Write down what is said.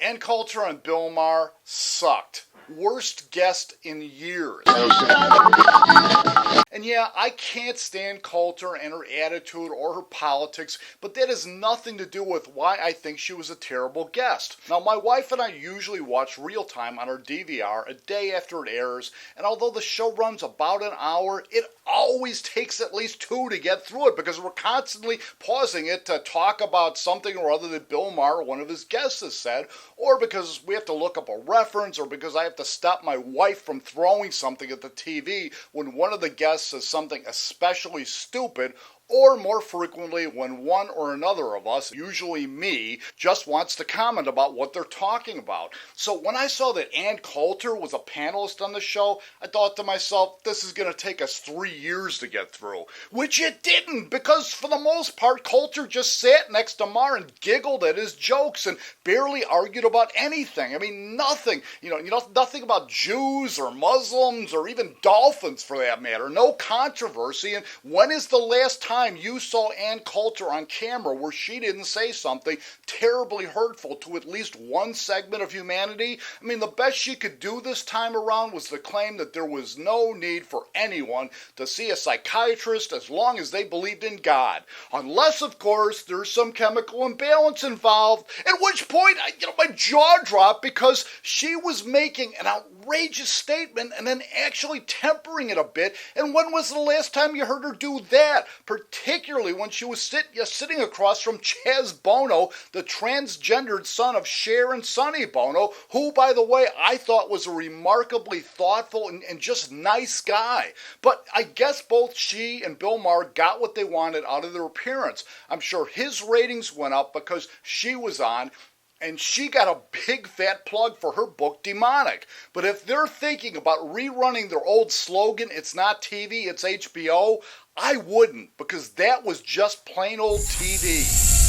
And Coulter and Bill Maher sucked. Worst guest in years. And yeah, I can't stand Coulter and her attitude or her politics, but that has nothing to do with why I think she was a terrible guest. Now, my wife and I usually watch Real Time on our DVR a day after it airs, and although the show runs about an hour, it always takes at least 2 to get through it because we're constantly pausing it to talk about something or other that Bill Maher or one of his guests has said, or because we have to look up a reference, or because I have to stop my wife from throwing something at the TV when one of the guests says something especially stupid, or more frequently when one or another of us, usually me, just wants to comment about what they're talking about. So when I saw that Ann Coulter was a panelist on the show, I thought to myself, this is going to take us 3 years to get through. Which it didn't, because for the most part, Coulter just sat next to Maher and giggled at his jokes and barely argued about anything. I mean, nothing. Nothing about Jews or Muslims or even dolphins for that matter. No controversy. And when is the last time you saw Ann Coulter on camera where she didn't say something terribly hurtful to at least one segment of humanity? I mean, the best she could do this time around was to claim that there was no need for anyone to see a psychiatrist as long as they believed in God. Unless, of course, there's some chemical imbalance involved, at which point, my jaw dropped because she was making an outrageous statement and then actually tempering it a bit. And when was the last time you heard her do that? Particularly when she was sitting across from Chaz Bono, the transgendered son of Cher and Sonny Bono, who, by the way, I thought was a remarkably thoughtful and just nice guy. But I guess both she and Bill Maher got what they wanted out of their appearance. I'm sure his ratings went up because she was on, and she got a big fat plug for her book, Demonic. But if they're thinking about rerunning their old slogan, it's not TV, it's HBO, I wouldn't, because that was just plain old TV.